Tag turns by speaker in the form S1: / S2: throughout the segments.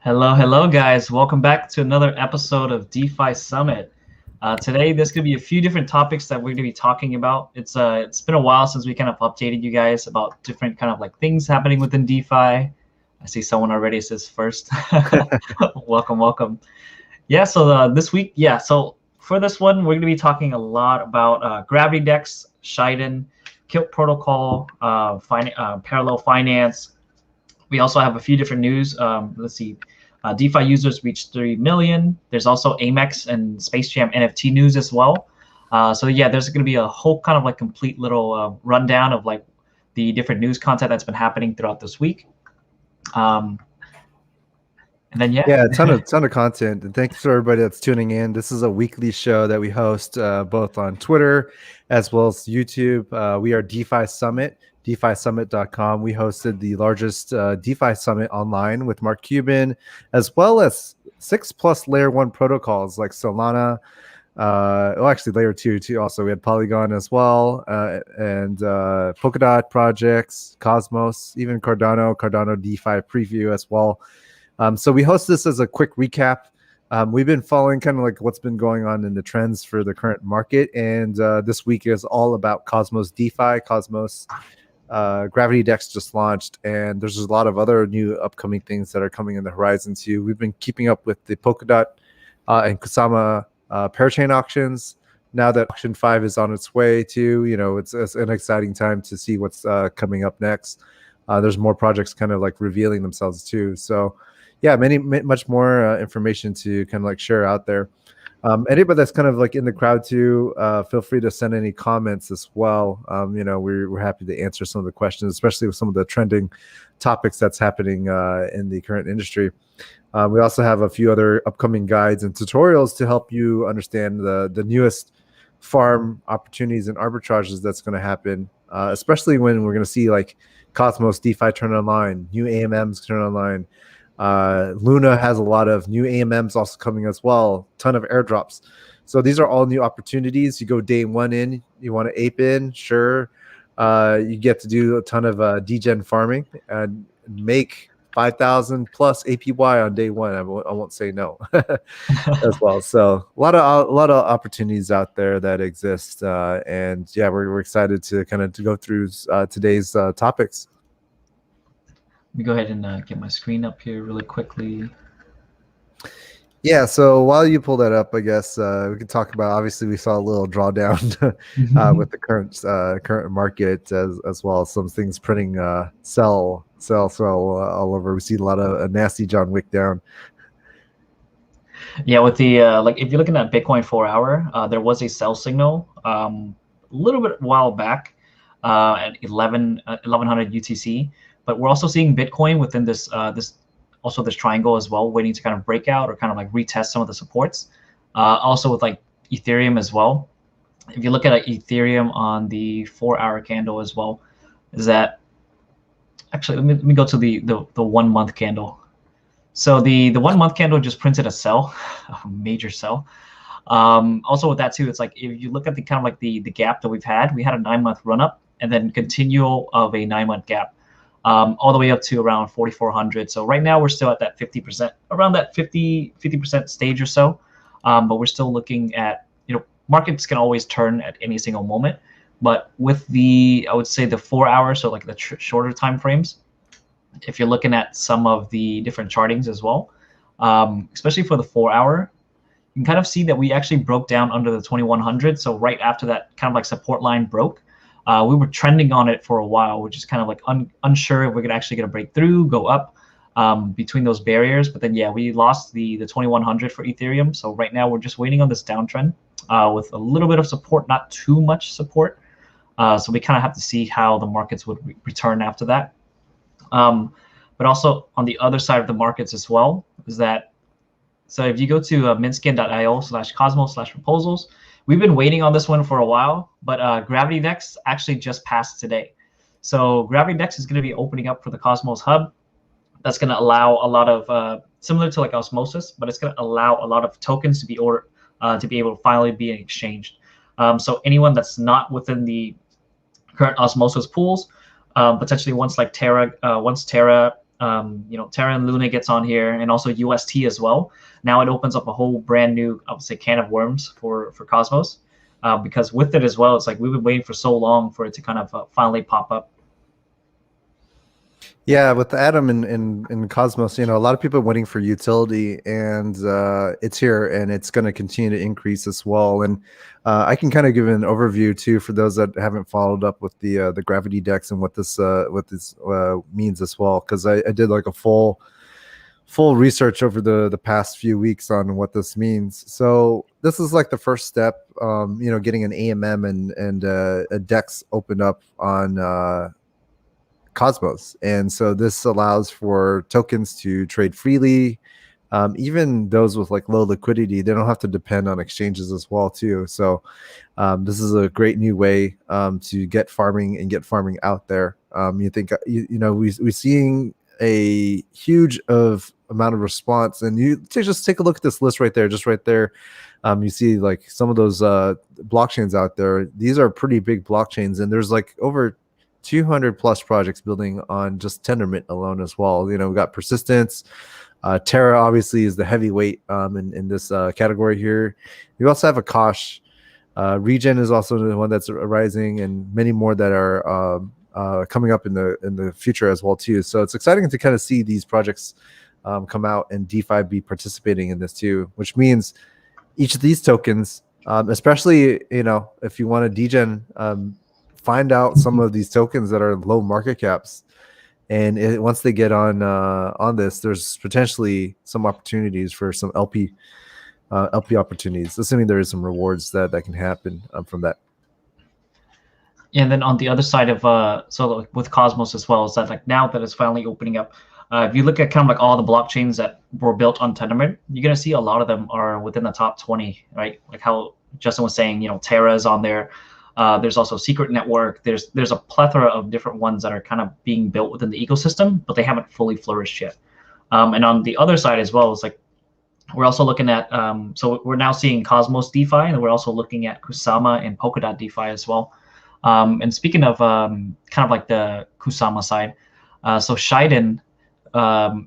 S1: Hello, guys. Welcome back to another episode of DeFi Summit. Today, there's going to be a few different topics that we're going to be talking about. It's been a while since we kind of updated you guys about different kind of like things happening within DeFi. I see someone already says first. Welcome. Yeah. So this week, So for this one, we're going to be talking a lot about Gravity Dex, Shiden, Kilt Protocol, Parallel Finance. We also have a few different news. Let's see. DeFi users reached 3 million. There's also Amex and Space Jam NFT news as well. There's going to be a whole kind of like complete little rundown of like the different news content that's been happening throughout this week.
S2: Yeah, a ton of content, and thanks for everybody that's tuning in. This is a weekly show that we host both on Twitter as well as YouTube. We are DeFi Summit, DeFiSummit.com. We hosted the largest DeFi Summit online with Mark Cuban, as well as 6+ layer 1 protocols like Solana. Actually layer 2 too. Also, we had Polygon as well, and Polkadot projects, Cosmos, even Cardano DeFi preview as well. So we host this as a quick recap. We've been following kind of like what's been going on in the trends for the current market. And this week is all about Cosmos DeFi. Cosmos Gravity Dex just launched. And there's a lot of other new upcoming things that are coming in the horizon too. We've been keeping up with the Polkadot and Kusama parachain auctions. Now that auction 5 is on its way too, it's an exciting time to see what's coming up next. There's more projects kind of like revealing themselves too. So yeah, much more information to kind of like share out there. Anybody that's kind of like in the crowd too, feel free to send any comments as well. We're happy to answer some of the questions, especially with some of the trending topics that's happening in the current industry. We also have a few other upcoming guides and tutorials to help you understand the newest farm opportunities and arbitrages that's going to happen, especially when we're going to see like Cosmos DeFi turn online, new AMMs turn online. Luna has a lot of new AMMs also coming as well, ton of airdrops. So these are all new opportunities. You go day one in, you want to ape in, sure. You get to do a ton of degen farming and make 5,000 plus APY on day one. I won't say no as well. So a lot of opportunities out there that exist. And yeah, we're excited to kind of go through today's topics.
S1: Let me go ahead and get my screen up here really quickly.
S2: Yeah, so while you pull that up, I guess we can talk about. Obviously, we saw a little drawdown with the current market as well. Some things printing sell all over. We see a lot of nasty John Wick down.
S1: Yeah, with the if you're looking at Bitcoin 4-hour, there was a sell signal a little bit while back at 1100 UTC. But we're also seeing Bitcoin within this triangle as well, waiting to kind of break out or kind of like retest some of the supports. Also with like Ethereum as well. If you look at Ethereum on the 4-hour candle as well, is that actually let me go to the 1 month candle. So the 1 month candle just printed a sell, a major sell. Also with that too, it's like if you look at the kind of like the gap that we had a 9-month run up and then continual of a 9-month gap. All the way up to around 4,400. So right now we're still at that 50%, around that 50% stage or so. But we're still looking at, markets can always turn at any single moment. But with I would say the 4-hour, so like the shorter time frames, if you're looking at some of the different chartings as well, especially for the 4-hour, you can kind of see that we actually broke down under the 2100. So right after that kind of like support line broke, we were trending on it for a while, which is kind of like unsure if we're actually going to break through, go up between those barriers. But then, yeah, we lost the 2100 for Ethereum. So right now we're just waiting on this downtrend with a little bit of support, not too much support. So we kind of have to see how the markets would return after that. But also on the other side of the markets as well is that, so if you go to mintscan.io/cosmos/proposals, we've been waiting on this one for a while, but Gravity Dex actually just passed today. So Gravity Dex is going to be opening up for the Cosmos Hub. That's going to allow a lot of, similar to like Osmosis, but it's going to allow a lot of tokens to be ordered, to be able to finally be exchanged. So anyone that's not within the current Osmosis pools, potentially once Terra Terra and Luna gets on here, and also UST as well. Now it opens up a whole brand new, I would say, can of worms for Cosmos, because with it as well, it's like we've been waiting for so long for it to kind of finally pop up.
S2: Yeah, with Atom and Cosmos, a lot of people are waiting for utility, and it's here, and it's going to continue to increase as well. And I can kind of give an overview too for those that haven't followed up with the gravity dex and what this means as well, because I did like a full research over the past few weeks on what this means. So this is like the first step, getting an AMM and a dex opened up on Cosmos. And so this allows for tokens to trade freely. Even those with like low liquidity, they don't have to depend on exchanges as well too. So this is a great new way to get farming out there. You think we're seeing a huge amount of response, and you just take a look at this list right there, you see like some of those blockchains out there. These are pretty big blockchains, and there's like over 200 plus projects building on just Tendermint alone as well. We've got Persistence. Terra obviously is the heavyweight in this category here. You also have Akash. Regen is also the one that's rising, and many more that are coming up in the future as well too. So it's exciting to kind of see these projects come out and DeFi be participating in this too, which means each of these tokens, especially if you want to degen, find out some of these tokens that are low market caps, and once they get on this, there's potentially some opportunities for some LP opportunities, assuming there is some rewards that can happen from that.
S1: And then on the other side of so with Cosmos as well, is that like now that it's finally opening up, if you look at kind of like all the blockchains that were built on Tendermint, you're gonna see a lot of them are within the top 20, right? Like how Justin was saying, Terra is on there. There's also Secret Network. There's a plethora of different ones that are kind of being built within the ecosystem, but they haven't fully flourished yet. And on the other side as well, it's like we're also looking at, so we're now seeing Cosmos DeFi, and we're also looking at Kusama and Polkadot DeFi as well. And speaking of kind of like the Kusama side, so Shiden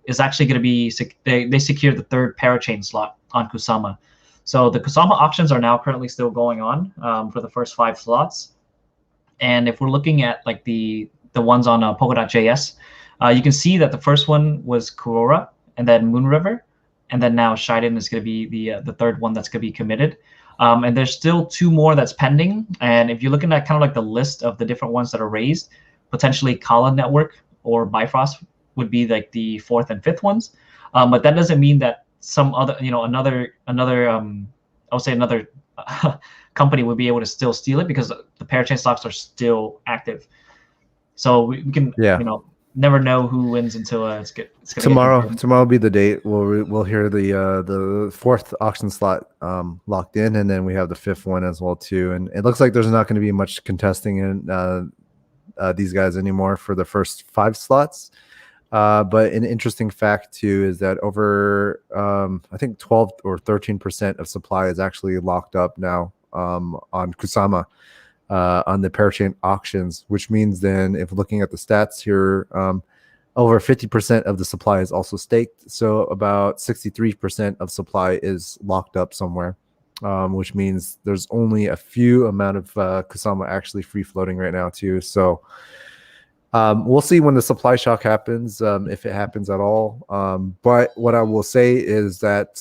S1: is actually going to be, they secured the third parachain slot on Kusama. So the Kusama auctions are now currently still going on for the first 5 slots. And if we're looking at like the ones on Polkadot.js, you can see that the first one was Kurora, and then Moon River, and then now Shiden is going to be the third one that's going to be committed. And there's still 2 more that's pending. And if you're looking at kind of like the list of the different ones that are raised, potentially Kala Network or Bifrost would be like the 4th and 5th ones. But that doesn't mean that some other, another I would say another company would be able to still steal it, because the parachain stocks are still active. So we can, never know who wins until it's
S2: tomorrow. Tomorrow will be the date. We'll hear the 4th auction slot locked in, and then we have the 5th one as well too. And it looks like there's not going to be much contesting in these guys anymore for the first 5 slots. But an interesting fact too is that over I think 12 or 13% of supply is actually locked up now on Kusama on the parachain auctions, which means then if looking at the stats here, over 50% of the supply is also staked. So about 63% of supply is locked up somewhere, which means there's only a few amount of Kusama actually free floating right now too. So we'll see when the supply shock happens, if it happens at all. But what I will say is that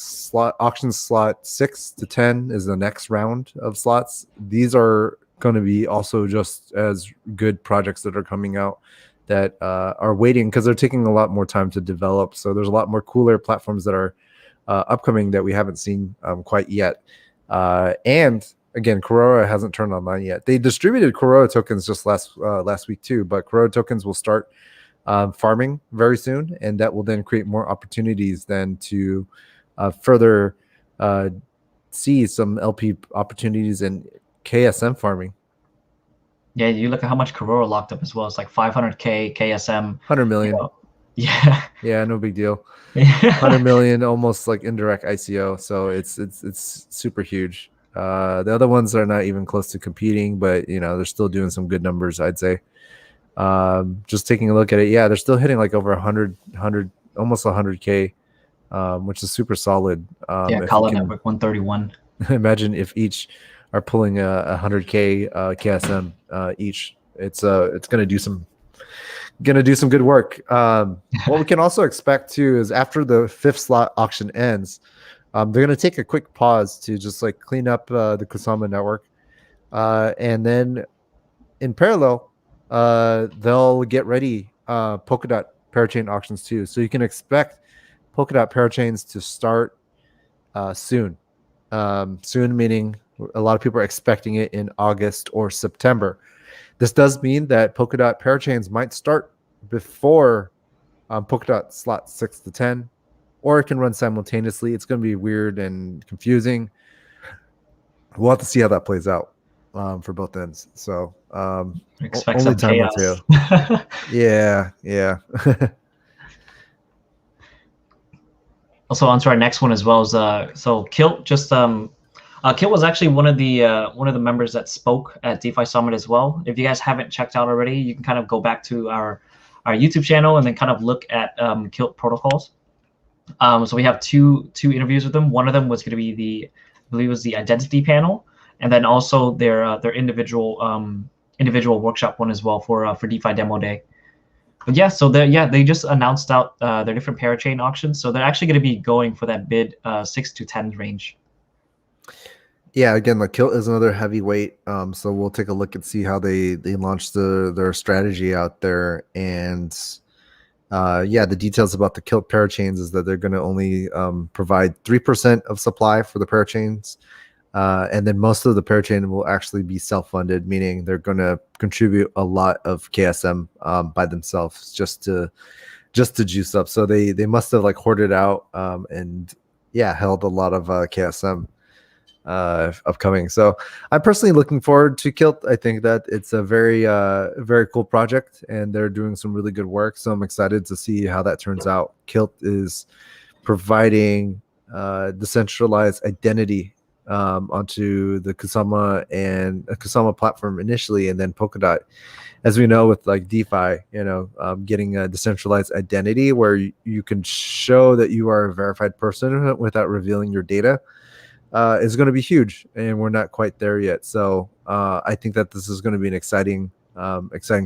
S2: auction slot 6 to 10 is the next round of slots. These are going to be also just as good projects that are coming out that are waiting, because they're taking a lot more time to develop. So there's a lot more cooler platforms that are upcoming that we haven't seen quite yet. And again, Kurora hasn't turned online yet. They distributed Kurora tokens just last week too, but Kurora tokens will start farming very soon, and that will then create more opportunities then to further see some LP opportunities in KSM farming.
S1: Yeah, you look at how much Kurora locked up as well. It's like 500K KSM.
S2: 100 million.
S1: Yeah.
S2: Yeah, no big deal. 100 million, almost like indirect ICO. So it's super huge. The other ones are not even close to competing, but they're still doing some good numbers, I'd say. Just taking a look at it, yeah, they're still hitting like over 100, almost 100K, which is super solid.
S1: Yeah,
S2: If you
S1: Kala
S2: can
S1: Network 131.
S2: imagine if each are pulling a 100K KSM each, it's gonna do some good work. What we can also expect too is after the fifth slot auction ends, they're gonna take a quick pause to just like clean up the Kusama network, and then in parallel, they'll get ready Polkadot parachain auctions too. So you can expect Polkadot parachains to start soon. Soon meaning a lot of people are expecting it in August or September. This does mean that Polkadot parachains might start before Polkadot slot 6 to 10, or it can run simultaneously. It's going to be weird and confusing. We'll have to see how that plays out for both ends. So
S1: Expect
S2: only
S1: some
S2: time will
S1: chaos.
S2: tell. Yeah.
S1: Also, on to our next one as well is so Kilt just Kilt was actually one of the members that spoke at DeFi Summit as well. If you guys haven't checked out already, you can kind of go back to our YouTube channel and then kind of look at Kilt protocols. So we have two interviews with them. One of them was going to be I believe it was the identity panel, and then also their individual workshop one as well for DeFi Demo Day. But yeah, so they just announced out their different parachain auctions. So they're actually going to be going for that bid 6 to 10 range.
S2: Yeah, again, the Kilt is another heavyweight. So we'll take a look and see how they launched their strategy out there. And the details about the Kilt parachains is that they're going to only provide 3% of supply for the parachains. And then most of the parachain will actually be self-funded, meaning they're going to contribute a lot of KSM by themselves just to juice up. So they must have like hoarded out and held a lot of KSM upcoming. So I'm personally looking forward to Kilt. I think that it's a very very cool project and they're doing some really good work. So I'm excited to see how that turns out. Kilt is providing decentralized identity onto the Kusama and a Kusama platform initially, and then Polkadot, as we know with like DeFi, getting a decentralized identity where you can show that you are a verified person without revealing your data is going to be huge, and we're not quite there yet. So I think that this is going to be an exciting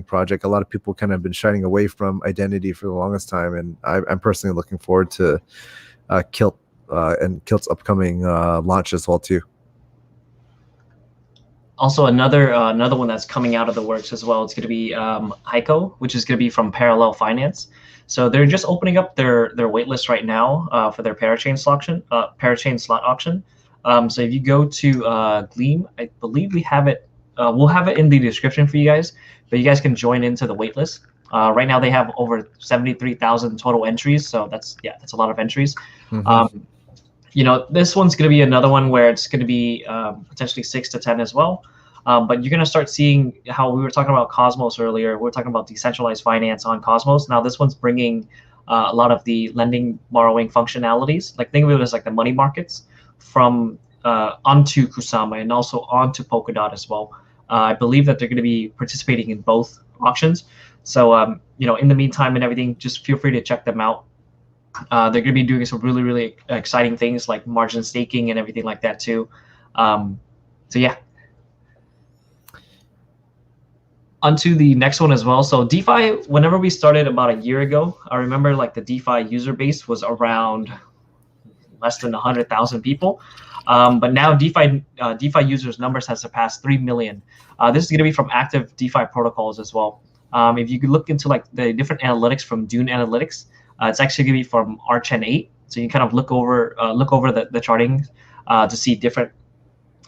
S2: project. A lot of people kind of been shying away from identity for the longest time, and I'm personally looking forward to Kilt and Kilt's upcoming launch as well too.
S1: Also, another one that's coming out of the works as well. It's going to be Heiko, which is going to be from Parallel Finance. So they're just opening up their waitlist right now for their parachain slot auction. So if you go to Gleam, I believe we have it. We'll have it in the description for you guys, but you guys can join into the waitlist. Right now they have over 73,000 total entries, so that's a lot of entries. Mm-hmm. This one's going to be another one where it's going to be potentially 6 to 10 as well. But you're going to start seeing how we were talking about Cosmos earlier. We're talking about decentralized finance on Cosmos. Now this one's bringing a lot of the lending, borrowing functionalities. Like think of it as like the money markets from onto Kusama and also onto Polkadot as well. I believe that they're going to be participating in both auctions. So in the meantime and everything, just feel free to check them out. They're going to be doing some really, really exciting things like margin staking and everything like that too. So yeah. Onto the next one as well. So DeFi, whenever we started about a year ago, I remember like the DeFi user base was around less than 100,000 people. But now DeFi users numbers has surpassed 3 million. This is going to be from active DeFi protocols as well. If you could look into like the different analytics from Dune Analytics, it's actually going to be from Archen 8. So you can kind of look over the charting to see different,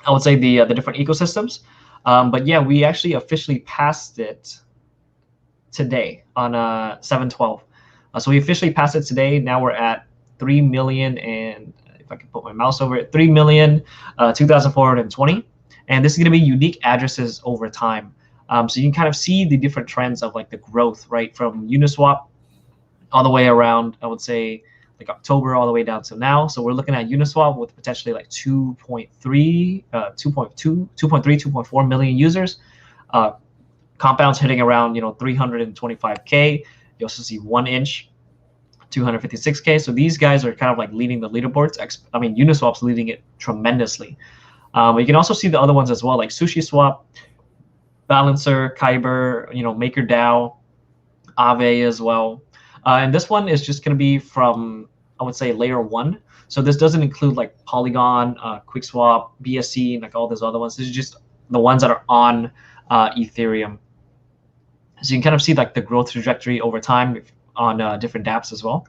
S1: I would say the different ecosystems. But yeah, we actually officially passed it today on 7/12. So we officially passed it today. Now we're at 3 million, and if I can put my mouse over it, 3,002,420. And this is going to be unique addresses over time. So you can kind of see the different trends of like the growth, right, from Uniswap all the way around, I would say, like October all the way down to now. So we're looking at Uniswap with potentially like 2.3, 2.4 million users. compounds hitting around 325K. You also see 1 inch 256K. So these guys are kind of like leading the leaderboards. I mean, Uniswap's leading it tremendously. But you can also see the other ones as well, like SushiSwap, Balancer, Kyber, MakerDAO, Aave as well. And this one is just going to be from, I would say, layer 1. So this doesn't include like Polygon, QuickSwap, BSC, and like all those other ones. This is just the ones that are on Ethereum. So you can kind of see like the growth trajectory over time on different dApps as well.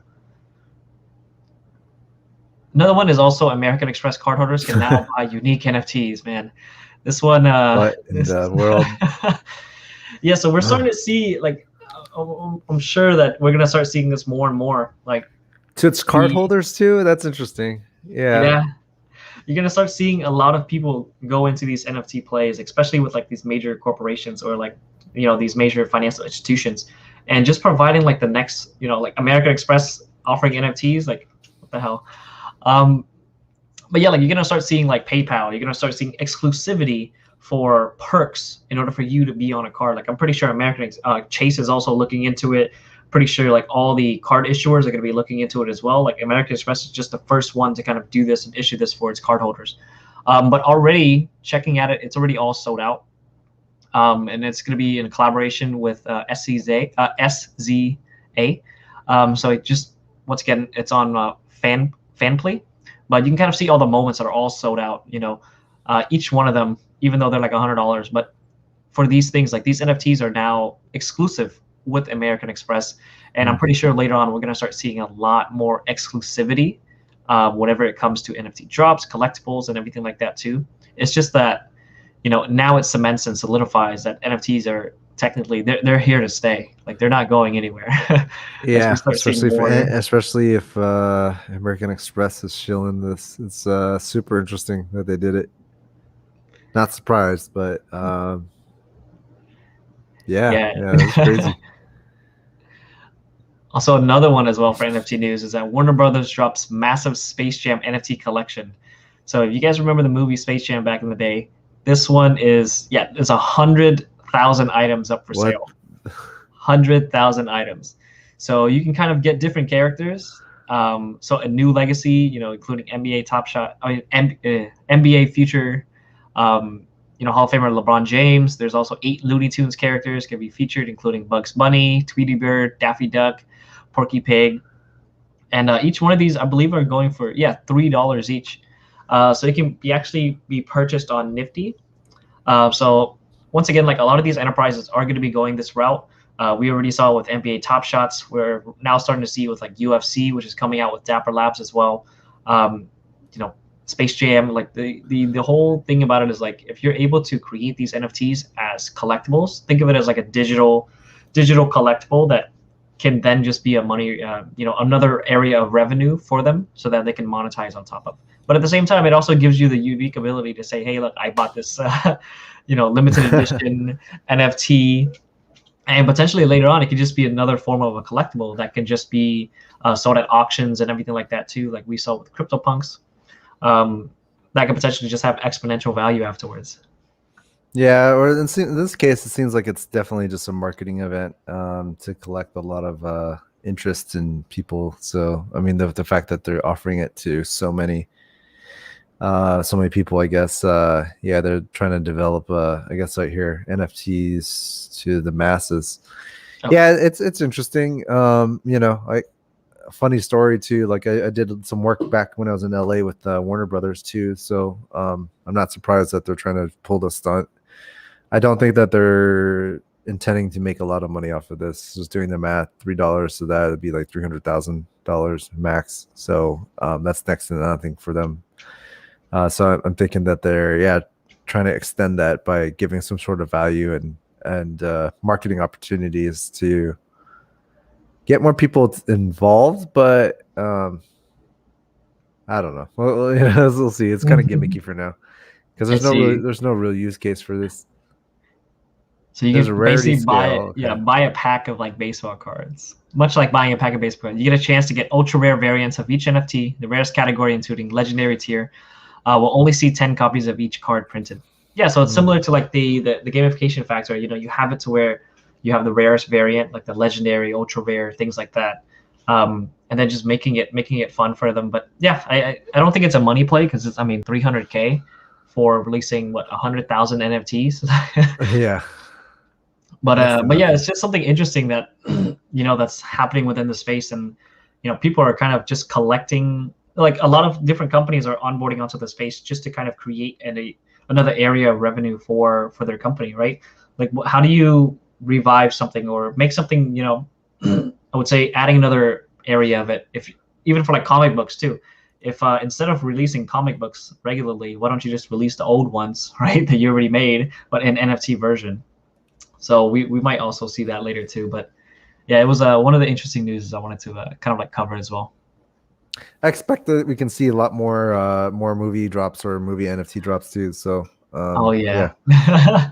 S1: Another one is also American Express cardholders can now buy unique NFTs, man. This one,
S2: what in the world?
S1: Yeah, so we're starting to see, like, I'm sure that we're gonna start seeing this more and more. Like,
S2: to its cardholders too. That's interesting. Yeah.
S1: You're gonna start seeing a lot of people go into these NFT plays, especially with like these major corporations or like these major financial institutions, and just providing like the next like American Express offering NFTs. Like, what the hell? But yeah, like you're gonna start seeing like PayPal. You're gonna start seeing exclusivity for perks in order for you to be on a card. Like, I'm pretty sure American Chase is also looking into it. Pretty sure like all the card issuers are going to be looking into it as well. Like, American Express is just the first one to kind of do this and issue this for its cardholders. But already checking at it, it's already all sold out. And it's going to be in collaboration with SZA. So it just, once again, it's on Fanplay. But you can kind of see all the moments that are all sold out. Each one of them, even though they're like $100. But for these things, like these NFTs are now exclusive with American Express, and I'm pretty sure later on we're going to start seeing a lot more exclusivity whenever it comes to NFT drops, collectibles, and everything like that too. It's just that now it cements and solidifies that NFTs are technically they're here to stay. Like, they're not going anywhere.
S2: Yeah, especially if American Express is shilling this. It's super interesting that they did it. Not surprised, but yeah, it's crazy.
S1: Also, another one as well for NFT news is that Warner Brothers drops massive Space Jam NFT collection. So if you guys remember the movie Space Jam back in the day, this one is, there's 100,000 items up for sale. 100,000 items. So you can kind of get different characters. So a new legacy, including NBA NBA future, Hall of Famer LeBron James. There's also 8 Looney Tunes characters can be featured, including Bugs Bunny, Tweety Bird, Daffy Duck, Porky Pig. And each one of these, I believe, are going for, $3 each. So it can actually be purchased on Nifty. So once again, like a lot of these enterprises are going to be going this route. We already saw with NBA Top Shots. We're now starting to see with like UFC, which is coming out with Dapper Labs as well. Space Jam, like the whole thing about it is like, if you're able to create these NFTs as collectibles, think of it as like a digital collectible that can then just be a money, another area of revenue for them so that they can monetize on top of. But at the same time, it also gives you the unique ability to say, hey, look, I bought this, limited edition NFT. And potentially later on, it could just be another form of a collectible that can just be sold at auctions and everything like that too, like we saw with CryptoPunks. That could potentially just have exponential value afterwards.
S2: Yeah, or in this case, it seems like it's definitely just a marketing event to collect a lot of interest in people. So, I mean, the fact that they're offering it to so many people, I guess, they're trying to develop, I guess right here, NFTs to the masses. Oh. Yeah, it's interesting. Funny story too. Like I did some work back when I was in LA with Warner Brothers too. So I'm not surprised that they're trying to pull the stunt. I don't think that they're intending to make a lot of money off of this. Just doing the math, $3, so that would be like $300,000 max. So that's next to nothing for them. So I'm thinking that they're trying to extend that by giving some sort of value and marketing opportunities to get more people involved. But I don't know. Well, we'll see. It's kind of gimmicky for now because there's no real use case for this.
S1: So you can basically buy a pack of like baseball cards, much like buying a pack of baseball cards. You get a chance to get ultra rare variants of each NFT. The rarest category, including legendary tier, will only see 10 copies of each card printed. Yeah, so it's similar to like the gamification factor. You have it to where you have the rarest variant, like the legendary, ultra rare, things like that, and then just making it fun for them. But yeah, I don't think it's a money play because it's, I mean, 300K for releasing 100,000 NFTs.
S2: Yeah.
S1: But yeah, it's just something interesting that that's happening within the space, and people are kind of just collecting. Like a lot of different companies are onboarding onto the space just to kind of create another area of revenue for their company, right? Like, how do you revive something or make something? I would say adding another area of it, if even for like comic books too. If instead of releasing comic books regularly, why don't you just release the old ones, right, that you already made, but in NFT version? So we might also see that later too. But yeah, it was one of the interesting news I wanted to kind of like cover as well.
S2: I expect that we can see a lot more movie drops or movie NFT drops too. So
S1: Oh yeah.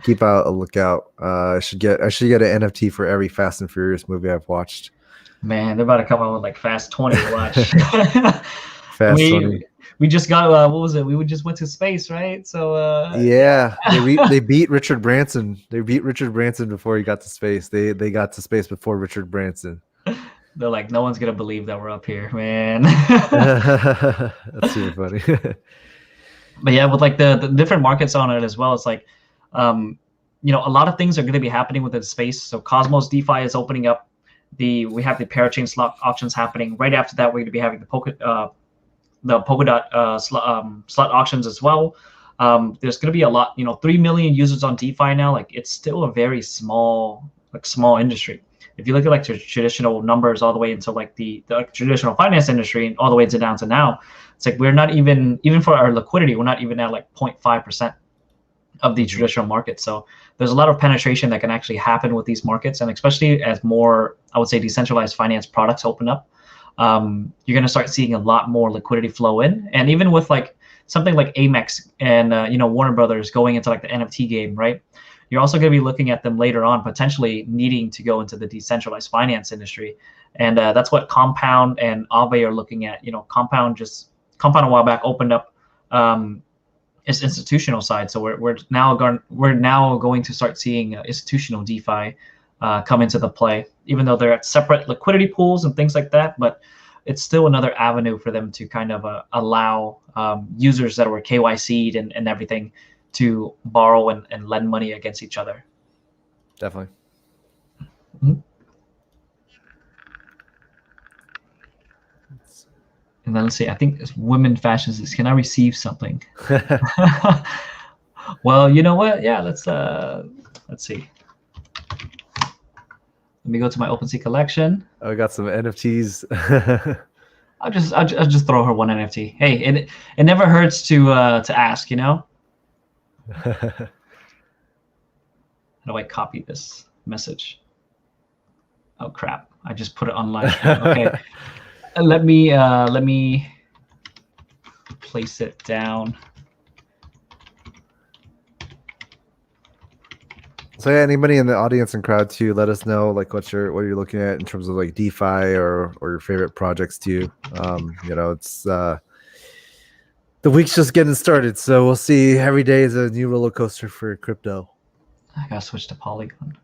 S2: keep out a lookout. I should get an NFT for every Fast and Furious movie I've watched.
S1: Man, they're about to come out with like Fast 20 to watch.
S2: Fast 20.
S1: We just got what was it? We just went to space, right? So
S2: yeah. They beat Richard Branson. They beat Richard Branson before he got to space. They got to space before Richard Branson.
S1: They're like, no one's gonna believe that we're up here, man.
S2: That's super funny.
S1: But yeah, with like the different markets on it as well, it's like, a lot of things are going to be happening within space. So Cosmos DeFi is opening up. We have the parachain slot auctions happening. Right after that, we're going to be having the Polkadot slot auctions as well. There's going to be a lot. 3 million users on DeFi now. Like, it's still a very small industry. If you look at like the traditional numbers all the way into like the traditional finance industry and all the way down to now, it's like we're not even for our liquidity, we're not even at like 0.5% of the traditional market. So there's a lot of penetration that can actually happen with these markets, and especially as more, I would say, decentralized finance products open up, you're going to start seeing a lot more liquidity flow in. And even with like something like Amex and Warner Brothers going into like the NFT game, right? You're also going to be looking at them later on potentially needing to go into the decentralized finance industry, and that's what Compound and Aave are looking at. Compound a while back opened up its institutional side, so we're now going to start seeing institutional DeFi come into the play, even though they're at separate liquidity pools and things like that. But it's still another avenue for them to kind of allow users that were KYC'd and everything to borrow and lend money against each other.
S2: Definitely.
S1: Mm-hmm. And then let's see, I think it's women fashions. Can I receive something? Well, you know what? Yeah, let's see. Let me go to my OpenSea collection.
S2: I got some NFTs.
S1: I'll just throw her one NFT. Hey, it never hurts to ask, How do I copy this message? Oh crap! I just put it online. Okay, let me place it down.
S2: So yeah, anybody in the audience and crowd too, let us know like what you're looking at in terms of like DeFi or your favorite projects too. It's the week's just getting started, so we'll see. Every day is a new roller coaster for crypto.
S1: I gotta switch to Polygon.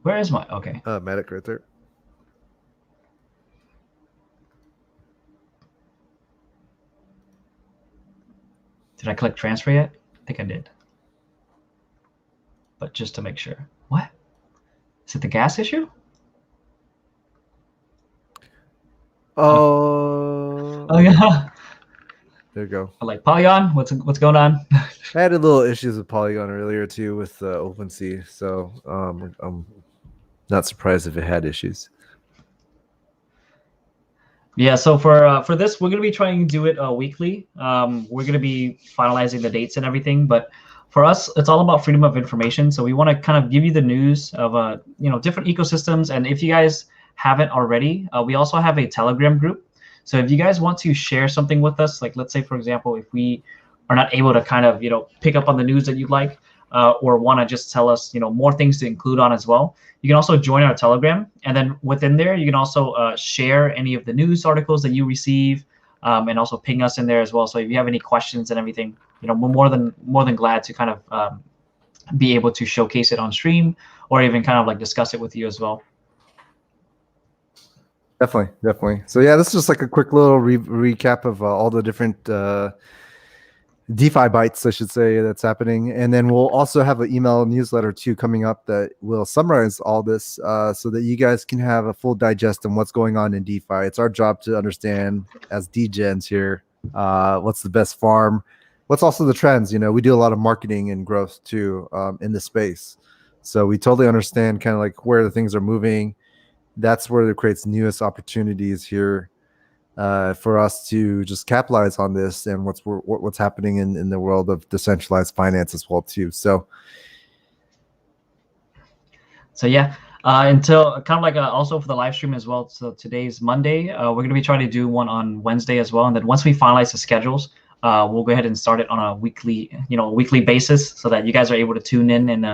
S1: Where is my okay?
S2: Matic right there.
S1: Did I click transfer yet? I think I did. But just to make sure. What? Is it the gas issue?
S2: Oh
S1: yeah.
S2: There you go.
S1: I like Polygon. What's going on?
S2: I had a little issues with Polygon earlier too with OpenSea, so I'm not surprised if it had issues.
S1: Yeah, so for this, we're gonna be trying to do it weekly. We're gonna be finalizing the dates and everything, but for us, it's all about freedom of information. So we want to kind of give you the news of different ecosystems, and if you guys haven't already, we also have a Telegram group. So if you guys want to share something with us, like let's say for example, if we are not able to kind of pick up on the news that you'd like, or want to just tell us more things to include on as well, you can also join our Telegram, and then within there you can also share any of the news articles that you receive, and also ping us in there as well. So if you have any questions and everything, we're more than glad to kind of be able to showcase it on stream or even kind of like discuss it with you as well.
S2: Definitely. So yeah, this is just like a quick little recap of all the different DeFi bites, I should say, that's happening. And then we'll also have an email newsletter too coming up that will summarize all this so that you guys can have a full digest on what's going on in DeFi. It's our job to understand as DGens here what's the best farm, what's also the trends. We do a lot of marketing and growth too in the space. So we totally understand kind of like where the things are moving. That's where it creates newest opportunities here for us to just capitalize on this and what's happening in the world of decentralized finance as well too. So
S1: yeah, until kind of like also for the live stream as well. So today's Monday. We're going to be trying to do one on Wednesday as well, and then once we finalize the schedules, we'll go ahead and start it on a weekly basis, so that you guys are able to tune in and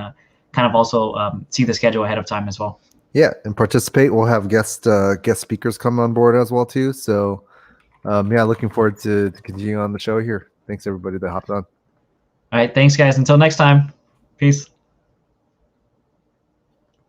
S1: kind of also see the schedule ahead of time as well.
S2: Yeah, and participate. We'll have guest speakers come on board as well too. So yeah, looking forward to continuing on the show here. Thanks everybody that hopped on.
S1: All right, thanks guys. Until next time. Peace.